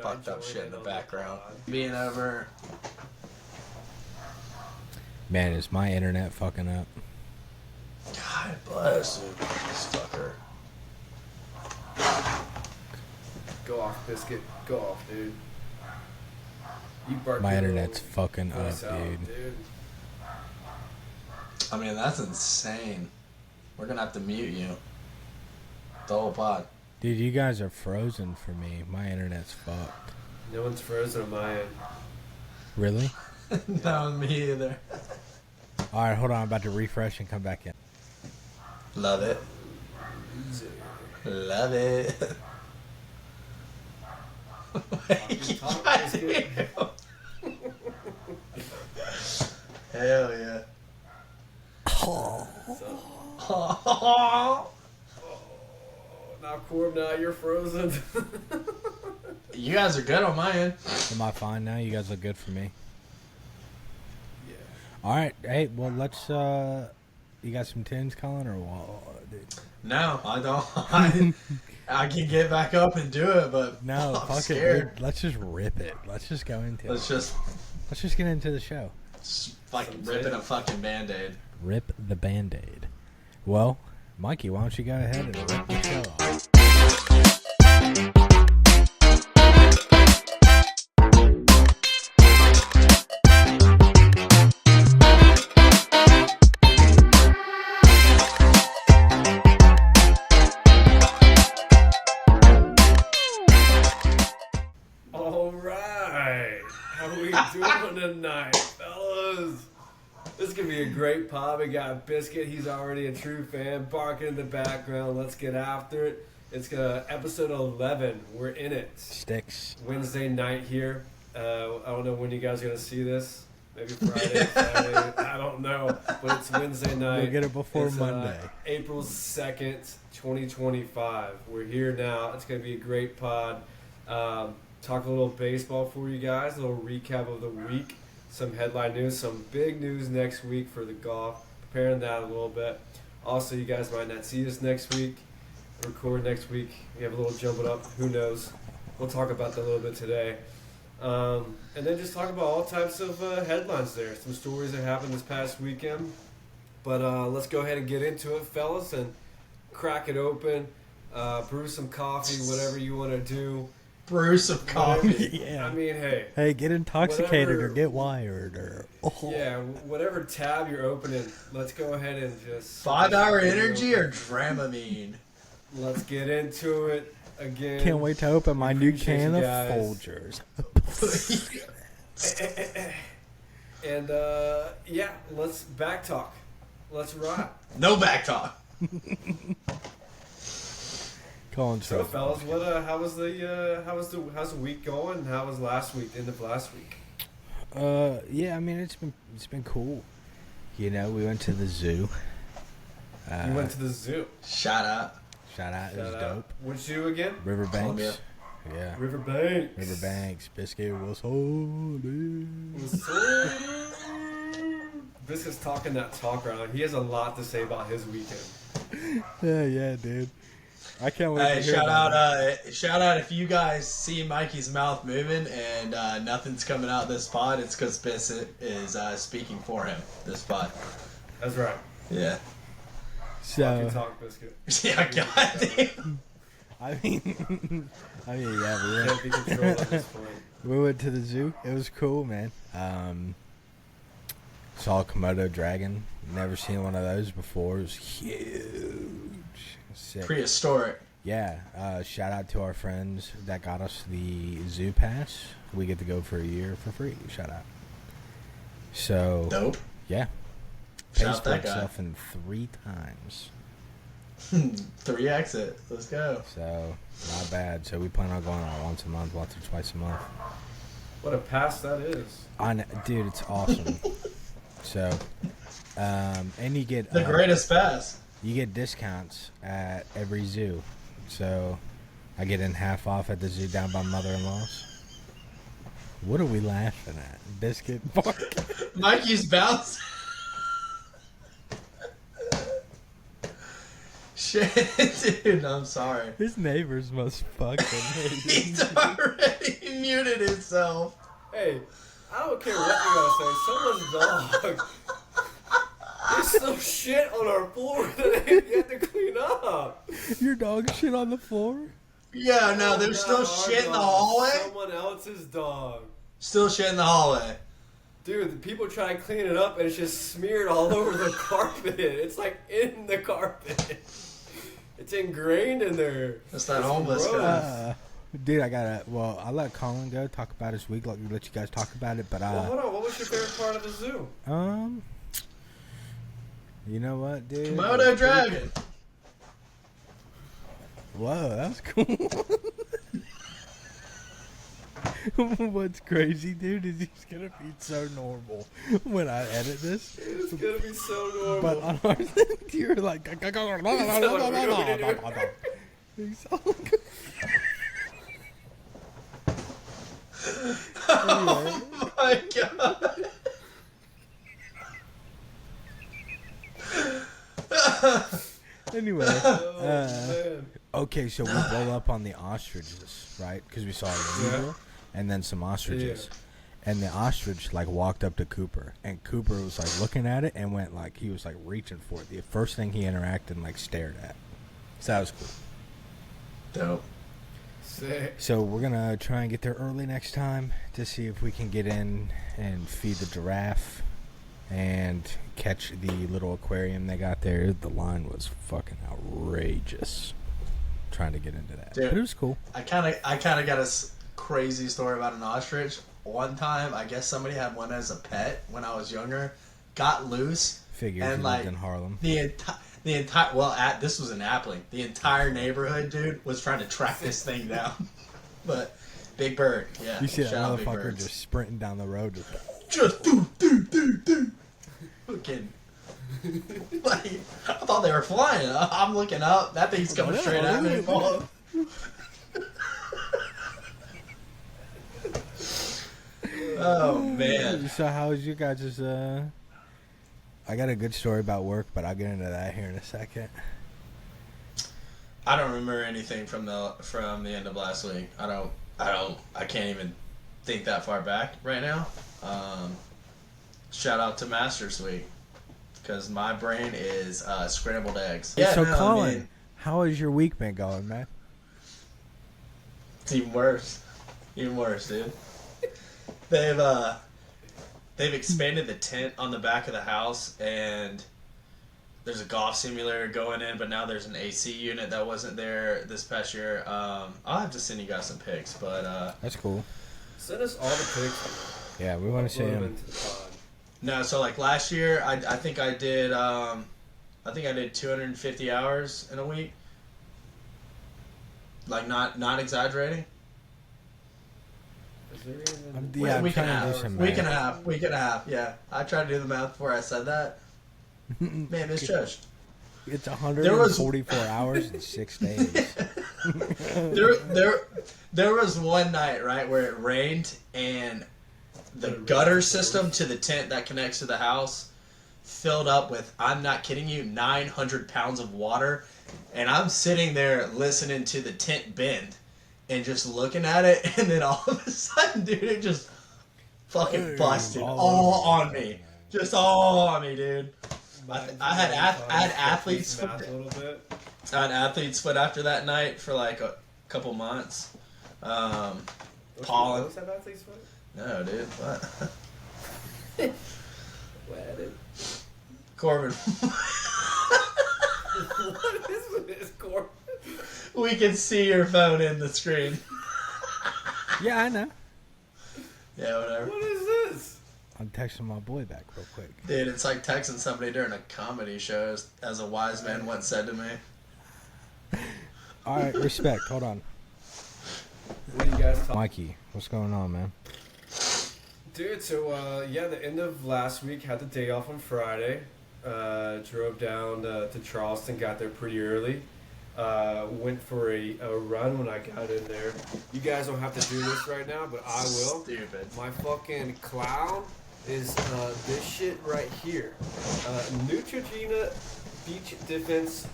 fucked up shit in the background. Being over. Man, is my internet fucking up? God bless you, this fucker. Go off, Biscuit. Go off, dude. You bark. My internet's fucking up, dude. I mean, that's insane. We're gonna have to mute you. The whole pod. Dude, you guys are frozen for me. My internet's fucked. No one's frozen on my end. Really? No, me either. Alright, hold on. I'm about to refresh and come back in. Love it. Love it. Hell yeah. Now, Corb, now you're frozen. You guys are good on my end. Am I fine now? You guys look good for me. Yeah. Alright, hey, well, let's, you got some tins, Collin, or what, dude? No, I don't. I can get back up and do it, but No, I'm fuck scared. it, dude. Let's just rip it. Let's just go into Let's it. just Let's just get into the show. like ripping a fucking Band-Aid. Rip the Band-Aid. Well, Mikey, why don't you go ahead and rip the show off? Alright. How we doing tonight, fellas? This is going to be a great pod. We got Biscuit. He's already a true fan. Barking in the background. Let's get after it. It's episode 11. We're in it. Sticks. Wednesday night here. I don't know when you guys are going to see this. Maybe Friday, Saturday. I don't know. But it's Wednesday night. We'll get it before It's, Monday. April 2nd, 2025. We're here now. It's going to be a great pod. Talk a little baseball for you guys. A little recap of the week. Some headline news. Some big news next week for the golf. Preparing that a little bit. Also, you guys might not see us next week. Record next week. We have a little jump it up. Who knows? We'll talk about that a little bit today. And then just talk about all types of headlines there. Some stories that happened this past weekend. But let's go ahead and get into it, fellas, and crack it open. Brew some coffee, whatever you want to do. Brew some coffee. Yeah. I mean, hey. Hey, get intoxicated whatever- or get wired or... Oh. Yeah, whatever tab you're opening, let's go ahead and just... 5 Hour Energy or Dramamine? Let's get into it again. Can't wait to open my new Appreciate can you of guys. Folgers. And, yeah, let's back talk. Let's ride. No back talk. So, fellas, what? How's the week going? How was last week? End of last week. Yeah, I mean it's been cool. You know, we went to the zoo. You went to the zoo. Shout out. Shout out, it was dope. Which zoo again? Riverbanks. Columbia. Yeah. Riverbanks. Riverbanks. Biscuit was holding. This is talking that talk around. He has a lot to say about his weekend. Yeah, dude. I can't wait Hey, to hear shout about out! Shout out! If you guys see Mikey's mouth moving and nothing's coming out this pod, it's because Bissett is speaking for him. This pod. That's right. Yeah. So, Talk biscuit. Yeah. Goddamn. I mean, yeah, Can't be controlled at this point. we went to the zoo. It was cool, man. Saw a Komodo dragon. Never seen one of those before. It was huge. Sick. Prehistoric. Yeah. Shout out to our friends that got us the zoo pass. We get to go for a year for free. Shout out. So Dope. yeah. Shout out Paid that for guy. itself in 3 times. 3 exit. Let's go. So not bad. So we plan on going on once a month, once or twice a month. What a pass that is. Dude, it's awesome. So, and you get The greatest pass. You get discounts at every zoo. So, I get in half off at the zoo down by mother-in-law's. What are we laughing at? Biscuit bark. Mikey's bounce. Shit, dude, I'm sorry. His neighbors must fucking hate him. He's already muted himself. Hey, I don't care what you gotta say. Someone's dog. There's still shit on our floor that you have to clean up. Your dog shit on the floor? Yeah, no, there's still Not our shit in the dog, hallway. Someone else's dog. Still shit in the hallway. Dude, the people try to clean it up and it's just smeared all over the carpet. It's like in the carpet. It's ingrained in there. That's that homeless gross. guy. Dude, I'll let Collin go, talk about his week, let you guys talk about it, but, Well, hold on, what was your favorite part of the zoo? You know what, dude? Komodo dragon. Whoa, that's cool. What's crazy, dude, is he's gonna be so normal when I edit this. It's gonna be so normal. But on our thing, you're like, Oh my god. Anyway, Man. okay, so we blow up on the ostriches, right? Because we saw an eagle and then some ostriches. And the ostrich, like, walked up to Cooper. And Cooper was, like, looking at it and went, like, he was, like, reaching for it. The first thing he interacted and, like, stared at. So that was cool. Dope. Sick. So we're going to try and get there early next time to see if we can get in and feed the giraffe and catch the little aquarium they got there. The line was fucking outrageous trying to get into that. Dude, but it was cool. I kind of got a crazy story about an ostrich. One time, I guess somebody had one as a pet when I was younger. Got loose. Figures and he like lived in Harlem. The entire this was in Appling. The entire neighborhood, dude, was trying to track this thing down. But Big Bird, yeah. You see that shout out Big motherfucker Birds. just sprinting down the road. Just do. Fucking. Like, I thought they were flying. I'm looking up. That thing's coming straight at me. Oh man. So how was you guys' I got a good story about work, but I'll get into that here in a second. I don't remember anything from the end of last week. I can't even think that far back right now. Shout out to Masters Week because my brain is scrambled eggs. Yeah, so no, Collin, how has your week been going, man? It's even worse, dude. They've expanded the tent on the back of the house, and there's a golf simulator going in, but now there's an AC unit that wasn't there this past year. I'll have to send you guys some pics, but That's cool. Send us all the pics. Yeah, we want to see Upload them him. into the pod. no. So like last year, I think I did 250 hours in a week. Like not exaggerating. Is there even... Yeah, I'm week and a trying to half. do some Week math. and a half. Yeah, I tried to do the math before I said that. Man, misjudged. It's 144 hours and 6 days. There was one night, right, where it rained and the gutter system to the tent that connects to the house filled up with, I'm not kidding you, 900 pounds of water. And I'm sitting there listening to the tent bend and just looking at it. And then all of a sudden, dude, it just fucking busted all on me. Just all on me, dude. I had athlete's foot. Math a little bit. I had athlete's foot after that night for like a couple months. Pollen. What's that athlete's foot? No, dude. What? Wedded. Corbin. What is this, Corb? We can see your phone in the screen. Yeah, I know. Yeah, whatever. What is this? I'm texting my boy back real quick. Dude, it's like texting somebody during a comedy show, as a wise man once said to me. All right, respect. Hold on. What do you guys talk? Mikey, what's going on, man? Dude, so the end of last week, had the day off on Friday. Drove down to Charleston, got there pretty early. Went for a run when I got in there. You guys don't have to do this right now, but I will. Stupid. My fucking clown is this shit right here. Neutrogena Beach Defense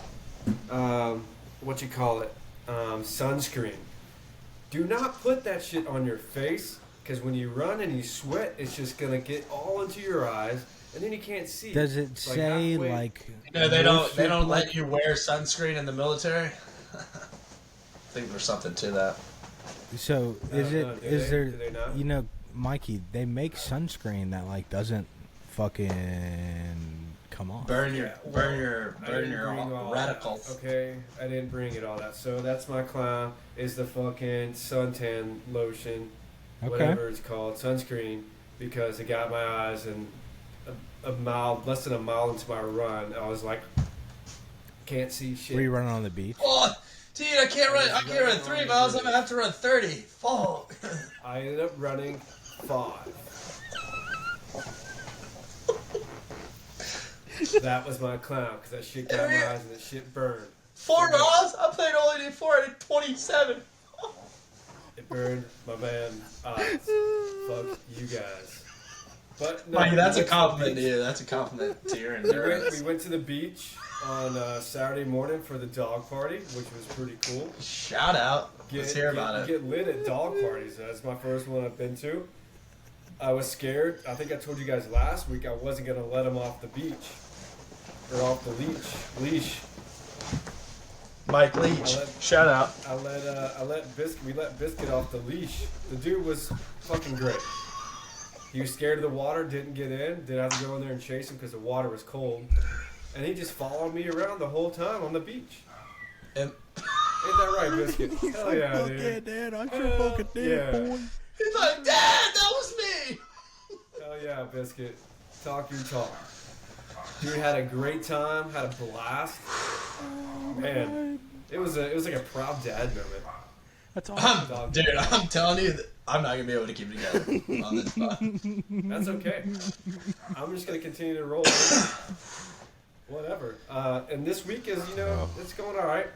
sunscreen. Do not put that shit on your face, because when you run and you sweat, it's just gonna get all into your eyes, and then you can't see. Does it say like? No, they don't let you wear sunscreen in the military. I think there's something to that. So is Do there? they not? You know, Mikey, they make sunscreen that like doesn't fucking come off. Burn your all radicals. that. Okay, I didn't bring it all that. So that's my clown. Is the fucking suntan lotion, whatever it's called, sunscreen, because it got my eyes, and less than a mile into my run, I was like, can't see shit. Were you running on the beach? Oh, dude, I can't run 3 miles. I'm gonna have to run 30. Fuck. I ended up running 5. That was my clown, because that shit got my eyes and that shit burned. 4 miles? I played only did 4. I did 27. It burned my man eyes. Fuck you guys. But no, Mikey, that's a we went to the compliment to beach. you. That's a compliment to your We endurance. went to the beach on Saturday morning for the dog party, which was pretty cool. Shout out. Let's hear about it. Get lit at dog parties. That's my first one I've been to. I was scared. I think I told you guys last week I wasn't going to let him off the beach. Or off the leash. Mike Leach. Shout out. We let Biscuit off the leash. The dude was fucking great. He was scared of the water, didn't get in, didn't have to go in there and chase him because the water was cold. And he just followed me around the whole time on the beach. And Ain't that right, Biscuit? Hell yeah, dude. Yeah, Dad, I sure fucking did, boy. he's like, Dad, that was me. Hell yeah, Biscuit. Talk your talk. Dude had a great time, had a blast. Man, it was like a proud dad moment. That's awesome. Dude, I'm telling you, that I'm not gonna be able to keep it together on this spot. That's okay. I'm just gonna continue to roll. Whatever. And this week is, it's going all right.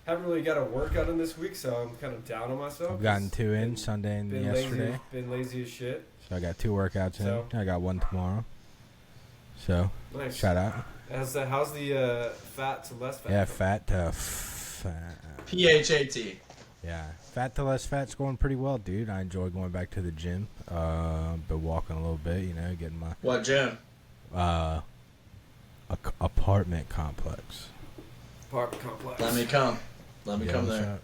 Haven't really got a workout in this week, so I'm kind of down on myself. I've gotten 2 in Sunday and yesterday. Been lazy as shit. So I got 2 workouts in. So- I got 1 tomorrow. So Nice. shout out. How's the fat to less fat? Yeah, fat to fat. PHAT. Yeah, fat to less fat's going pretty well, dude. I enjoy going back to the gym. Been walking a little bit, getting my What gym? apartment complex. Apartment complex. Let me come. Let me Yeah, come what's there. up?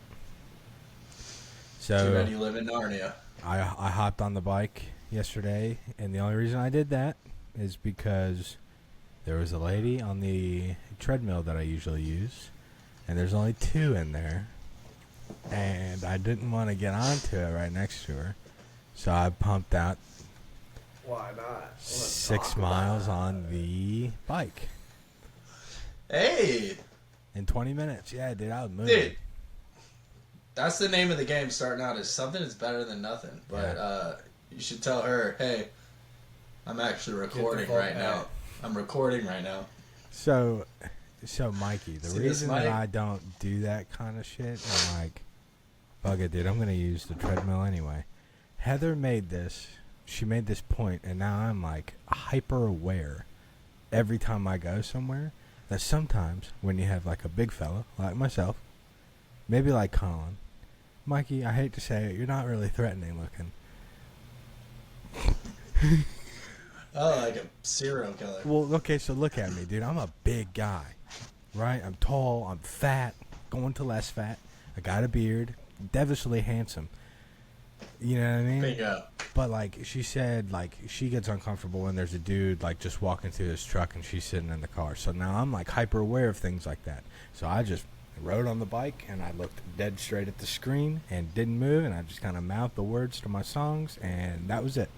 Too So bad you live in Narnia. I hopped on the bike yesterday, and the only reason I did that is because there was a lady on the treadmill that I usually use, and there's only 2 in there, and I didn't want to get onto it right next to her, so I pumped out Why not? 6 miles on the bike Hey, in 20 minutes. Yeah, dude, I was moving. dude. That's the name of the game starting out is something is better than nothing. But you should tell her, hey, I'm actually recording fuck right now. out. I'm recording right now. So Mikey, the See this reason that mic? I don't do that kind of shit, I'm like, fuck it, dude, I'm going to use the treadmill anyway. Heather made this. She made this point, and now I'm like hyper aware every time I go somewhere that sometimes when you have like a big fella like myself, maybe like Collin, Mikey, I hate to say it, you're not really threatening looking. Oh, like a serial killer. Well, okay, so look at me, dude. I'm a big guy, right? I'm tall, I'm fat, going to less fat. I got a beard, devilishly handsome. You know what I mean? Bingo. But like she said, like she gets uncomfortable when there's a dude like just walking through his truck and she's sitting in the car. So now I'm like hyper aware of things like that. So I just rode on the bike and I looked dead straight at the screen and didn't move, and I just kind of mouthed the words to my songs, and that was it.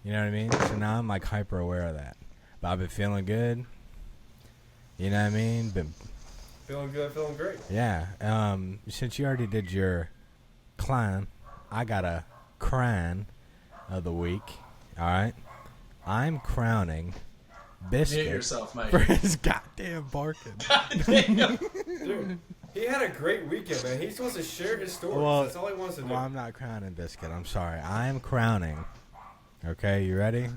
You know what I mean? So now I'm like hyper aware of that. But I've been feeling good. You know what I mean? Been, Feeling good, feeling great. yeah. Since you already did your clown, I got a crown of the week. All right? I'm crowning Mute Biscuit yourself, Mike. for his goddamn barking. Damn. Dude, he had a great weekend, man. He's supposed to share his stories. Well, That's all he wants to do. Well, I'm not crowning Biscuit. I'm sorry. I am crowning. Okay, you ready?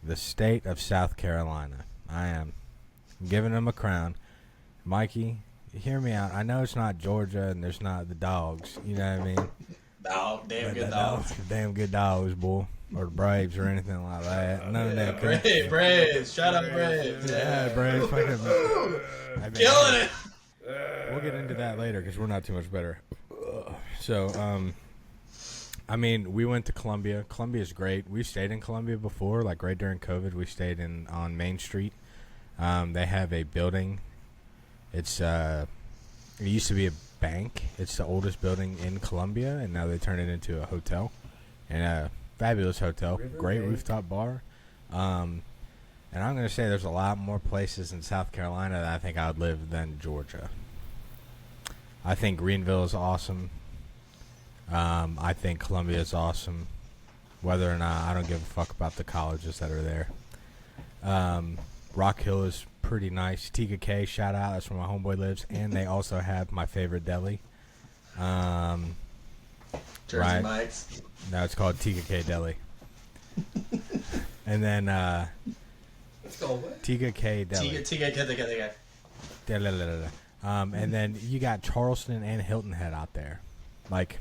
the state of South Carolina. I am giving them a crown. Mikey, hear me out. I know it's not Georgia and there's not the dogs. You know what I mean? No, damn But good the dogs. Damn good dogs, boy. Or the Braves or anything like that. None of that. Braves. Shout out Braves. Yeah, Braves. Fucking Killing it. We'll get into that later because we're not too much better. So, I mean, we went to Columbia. Columbia's great. We stayed in Columbia before, like right during COVID. We stayed on Main Street. They have a building. It used to be a bank. It's the oldest building in Columbia, and now they turned it into a hotel. And a fabulous hotel. Great rooftop bar. And I'm going to say there's a lot more places in South Carolina that I think I would live than Georgia. I think Greenville is awesome. I think Columbia is awesome. Whether or not, I don't give a fuck about the colleges that are there. Rock Hill is pretty nice. TK, shout out. That's where my homeboy lives. And they also have my favorite deli. Jersey right. Mike's. No, it's called TK Deli. And then It's called what? TK Deli. TK. And then you got Charleston and Hilton Head out there. Like,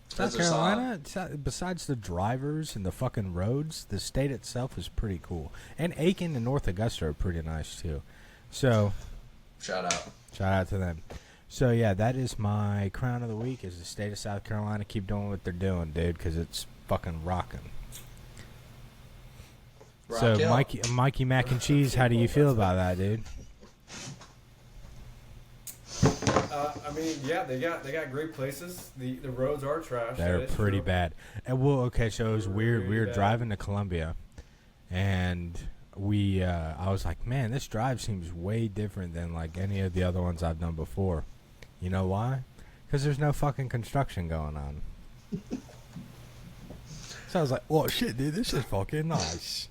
South Those are Carolina, besides the drivers and the fucking roads, the state itself is pretty cool. And Aiken and North Augusta are pretty nice, too. So, Shout out to them. So, yeah, that is my crown of the week is the state of South Carolina. Keep doing what they're doing, dude, because it's fucking rocking. So, Hill. Mikey Mac and Cheese, how do you feel about that, dude? I mean, yeah, they got great places. The roads are trash. They're pretty bad. And well, okay, so it was weird. Really We were bad. driving to Columbia, and I was like, man, this drive seems way different than like any of the other ones I've done before. You know why? Because there's no fucking construction going on. So I was like, well, shit, dude, this is fucking nice.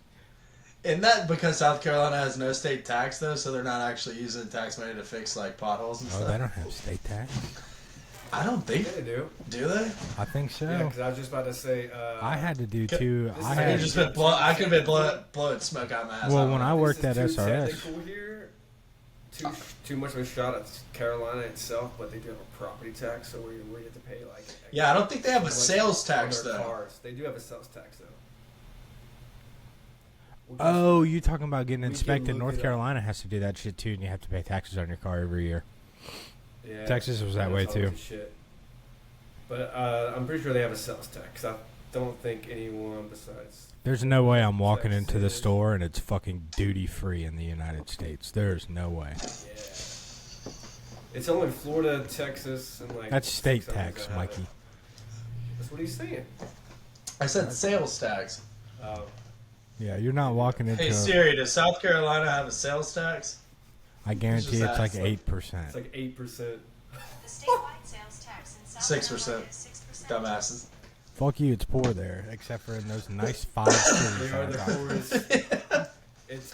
Isn't that because South Carolina has no state tax, though, so they're not actually using tax money to fix, like, potholes and Oh, stuff? they don't have state tax? I don't think... Yeah, they do. Do they? I think so. Yeah, because I was just about to say. I had to do two. This is I I like had, could have been blowing smoke out my ass. well, I don't when know. I worked at this is too SRS. technical here. Too much of a shot at Carolina itself, but they do have a property tax, so where you have to pay like. Yeah, I don't think they have a like, sales on tax, their though. Cars. They do have a sales tax though. Oh, you talking about getting We can inspected? look North it up. Carolina has to do that shit too, and you have to pay taxes on your car every year. Yeah, Texas was that that's way, all too. the Shit. But I'm pretty sure they have a sales tax. I don't think anyone besides. There's no way I'm walking into the Texas. store and it's fucking duty free in the United States. There's no way. Yeah. It's only Florida, Texas, and like. That's state 6 others tax, that have it. Mikey. That's what he's saying. I said sales tax. Yeah, you're not walking into. Hey, Siri, does South Carolina have a sales tax? I guarantee just it's like ask, 8%. It's like 8%. The statewide sales tax in South 6%. Carolina is 6%. Dumbasses. Fuck you, it's poor there, except for in those nice 5 cities. They are I the got. poorest.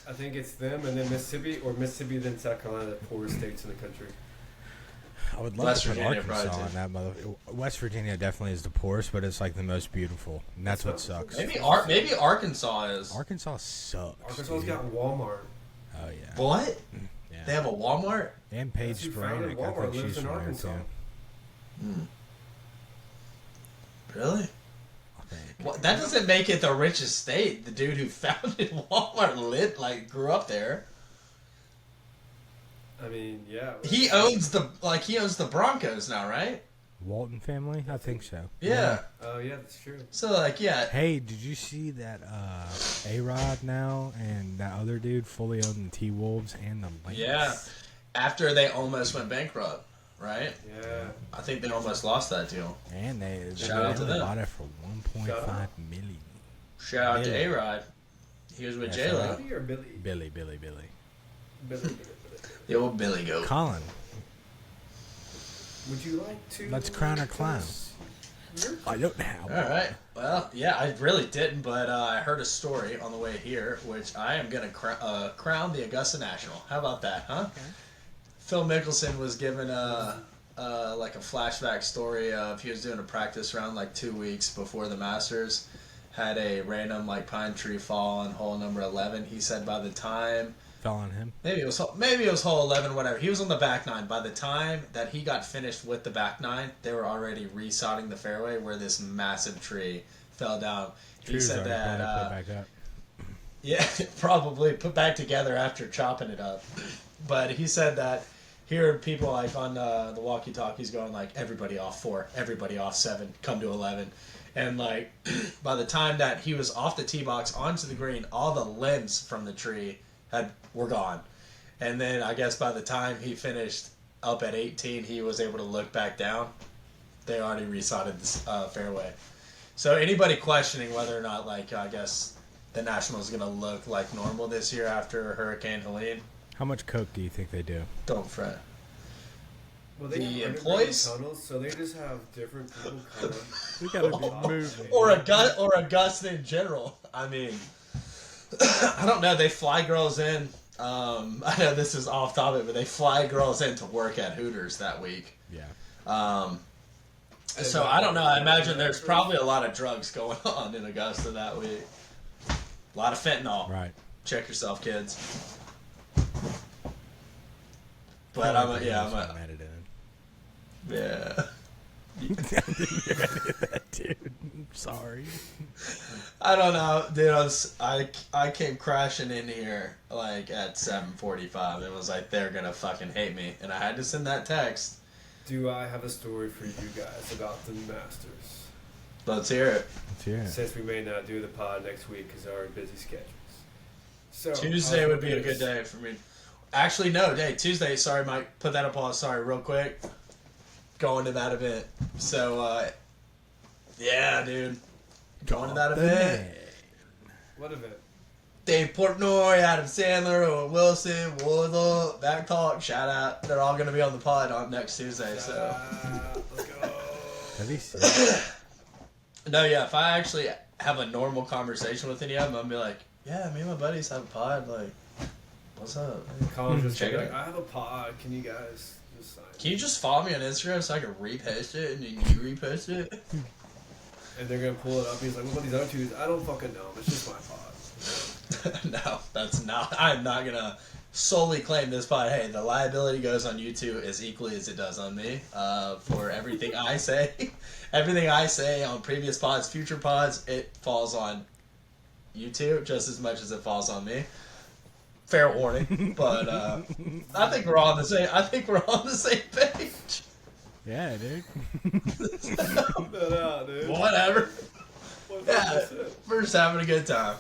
I think it's them and then Mississippi, or Mississippi then South Carolina, the poorest states in the country. I would love West to put Virginia Arkansas probably, on that mother. West Virginia definitely is the poorest, but it's like the most beautiful, and that's what sucks. Maybe Arkansas is. Arkansas sucks. Arkansas's dude. got Walmart. Oh yeah. What? Yeah. They have a Walmart? And Paige That's who founded Sporanic, I Walmart, think lives she's in from there Arkansas. too. Really? I think. Well, that doesn't make it the richest state. The dude who founded Walmart grew up there. I mean, yeah. He owns the Broncos now, right? Walton family? I think so. Yeah. Oh, yeah, that's true. So yeah. Hey, did you see that A-Rod now and that other dude fully own the T-Wolves and the Lynx? Yeah. After they almost went bankrupt, right? Yeah. I think they almost lost that deal. And they Shout out to only them. bought it for Shout $1.5 out. million. Shout out to Billy. A-Rod. He was with Yeah, J-Lo. shout Billy or Billy? Billy. Billy. The old Billy Goat. Colin, Would you like to? let's crown a clown. I don't know. All right. Well, yeah, I really didn't, but I heard a story on the way here, which I am going to crown the Augusta National. How about that, huh? Okay. Phil Mickelson was given a flashback story of he was doing a practice round like 2 weeks before the Masters, had a random like pine tree fall on hole number 11. He said by the time Fell on him. maybe it was hole 11, whatever. He was on the back nine. By the time that he got finished with the back nine, they were already resodding the fairway where this massive tree fell down. He said that put back up. yeah, probably put back together after chopping it up. But he said that hearing people like on the walkie-talkies going like, everybody off 4, everybody off 7, come to 11. And like by the time that he was off the tee box onto the green, all the limbs from the tree were gone. And then I guess by the time he finished up at 18, he was able to look back down. They already resodded the fairway. So anybody questioning whether or not, like, I guess the Nationals is going to look like normal this year after Hurricane Helene, How much coke do you think they do? don't fret. Well, they The have employees? tunnels, so they just have different people coming. We gotta be moving. Or Augusta in general. I mean, I don't know. They fly girls in. I know this is off topic, but they fly girls in to work at Hooters that week. Yeah. So I don't know. I imagine there's probably a lot of drugs going on in Augusta that week. A lot of fentanyl. Right. Check yourself, kids. But I'm edited. yeah. Dude, I'm sorry. I don't know, dude. I came crashing in here like at 7:45 and was like, they're gonna fucking hate me, and I had to send that text. Do I have a story for you guys about the Masters? Let's hear it. Let's hear it. Since we may not do the pod next week because of our busy schedules. So Tuesday would be a good day for me. Actually, no, Tuesday. Sorry, Mike. Put that on pause. Sorry, real quick. Going to that event. So, yeah, dude. Going to that event. What event? Dave Portnoy, Adam Sandler, Owen Wilson, Wardle, Back Talk, shout out. They're all going to be on the pod on next Tuesday. So, Let's go. At least. no, yeah, if I actually have a normal conversation with any of them, I'll be like, yeah, me and my buddies have a pod. Like, what's up? Collin just Check it like, out. I have a pod. Can you guys just sign? Can you just follow me on Instagram so I can repost it and then you repost it? And they're gonna pull it up. He's like, what about these other two? I don't fucking know. It's just my pod. No, that's not. I'm not gonna solely claim this pod. Hey, the liability goes on you two as equally as it does on me. For everything I say, everything I say on previous pods, future pods, it falls on you two just as much as it falls on me. Fair warning, but I think we're all on the same. I think we're on the same page. Yeah, dude. No, dude. Whatever. Yeah, 100%. we're just having a good time.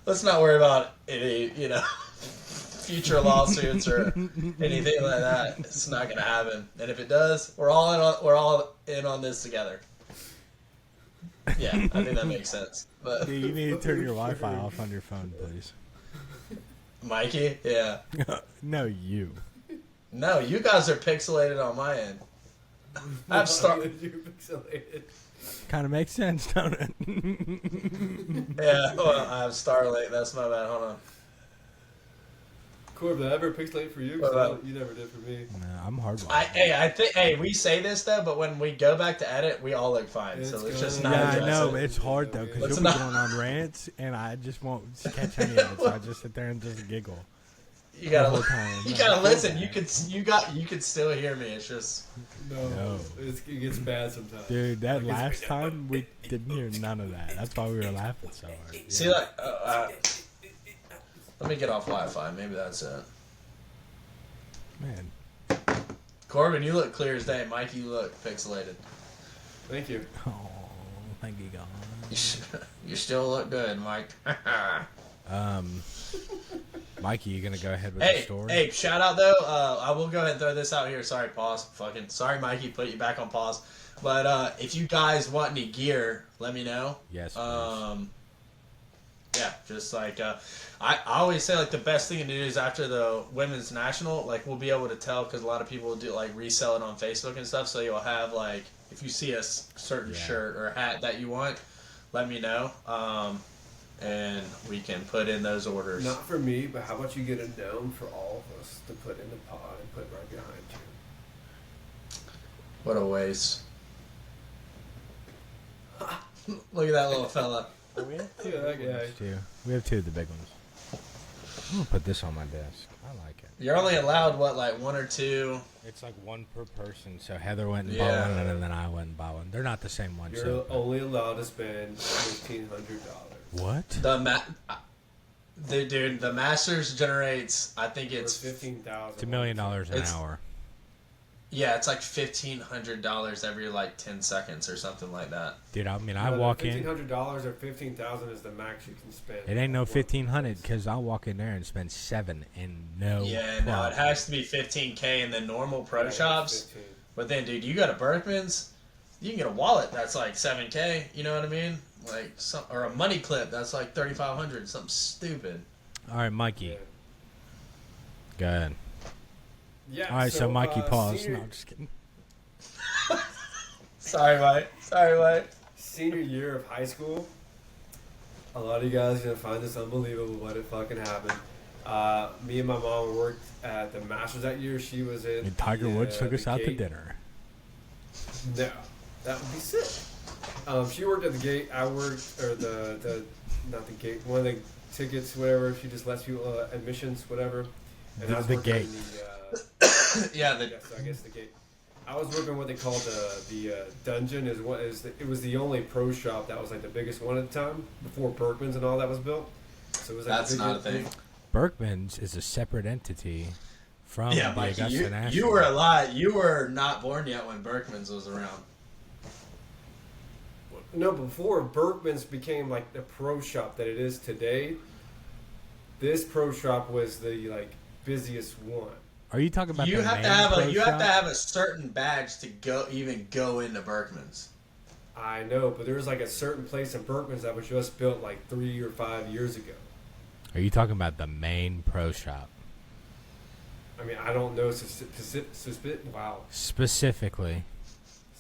Let's not worry about any, future lawsuits or anything like that. It's not gonna happen. And if it does, we're all in on this together. Yeah, I think that makes sense. But Dude, you need to turn your Wi-Fi off on your phone, please. Mikey, yeah. No, you. No, you guys are pixelated on my end. I have You're pixelated. Kind of makes sense, don't it? Yeah, well, I have Starlink. That's my bad. Hold on. Corb, did I ever pixelate for you? 'Cause you never did for me. No, I'm hard. Hey, we say this though, but when we go back to edit, we all look fine. So let's just not Yeah, I address know, it. but it's hard though because Let's you'll be not- going on rants, and I just won't catch any of it. So I just sit there and just giggle. You gotta, the whole time. you gotta listen. You could still hear me. It's just No. It gets bad sometimes. Dude, that Like, last time we didn't hear none of that. That's why we were laughing so hard. Yeah. see like. Let me get off Wi-Fi. Maybe that's it. Man. Corbin, you look clear as day. Mikey, you look pixelated. Thank you. Oh, thank you, God. You still look good, Mike. Mikey, you gonna go ahead with the story? Hey, shout out though. I will go ahead and throw this out here. Sorry, pause. Sorry, Mikey, put you back on pause. But if you guys want any gear, let me know. Yes. Please. Yeah, just like I always say, like the best thing to do is after the women's national, like we'll be able to tell because a lot of people do like resell it on Facebook and stuff. So you'll have like if you see a certain shirt or hat that you want, let me know. And we can put in those orders. Not for me, but how about you get a gnome for all of us to put in the pod and put right behind you? What a waste. Look at that little fella. We have Yeah, that guy. two. We have two of the big ones. I'm gonna put this on my desk. I like it. You're only allowed, what, like one or two? It's like one per person. So Heather went and Yeah. bought one, and then I went and bought one. They're not the same one. You're So, only allowed to spend $1,500. what? Dude, the Masters generates, I think it's... 15,000. It's $1 million an It's- hour. Yeah, it's like $1,500 every, like, 10 seconds or something like that. Dude, I mean, I walk in. $1,500 or $15,000 is the max you can spend. It ain't no 1,500 because I'll walk in there and spend $7 and no. Yeah, no, problem. it has to be $15K in the normal pro Yeah, shops. 15. But then, dude, you go to Berkman's, you can get a wallet that's like $7K. You know what I mean? Like or a money clip that's like $3,500. Something stupid. All right, Mikey. Yeah. Go ahead. Yeah, All right, so Mikey paused. Senior, No, I'm just kidding. Sorry, Mike. Sorry, Mike. senior year of high school, a lot of you guys are going to find this unbelievable, but it fucking happened. Me and my mom worked at the Masters that year. She was in. And Tiger Woods took us the out to gate. dinner. No, that would be sick. She worked at the gate. I worked, or the not the gate, one of the tickets, whatever. She just lets people admissions, whatever. And I was The working gate. in Yeah, yes, I guess the gate. I was working what they called the dungeon. It was the only pro shop that was like the biggest one at the time before Berkman's and all that was built. So it was like that's not a thing. Berkman's is a separate entity from Yeah, the Mikey, Augusta National. you were alive. You were not born yet when Berkman's was around. No, before Berkman's became like the pro shop that it is today. This pro shop was the like busiest one. Are you talking about You the have main to have pro a you have to shop? have a certain badge to go into Berkman's. I know, but there was like a certain place in Berkman's that was just built like 3 or 5 years ago. Are you talking about the main pro shop? I mean, I don't know wow, Specifically.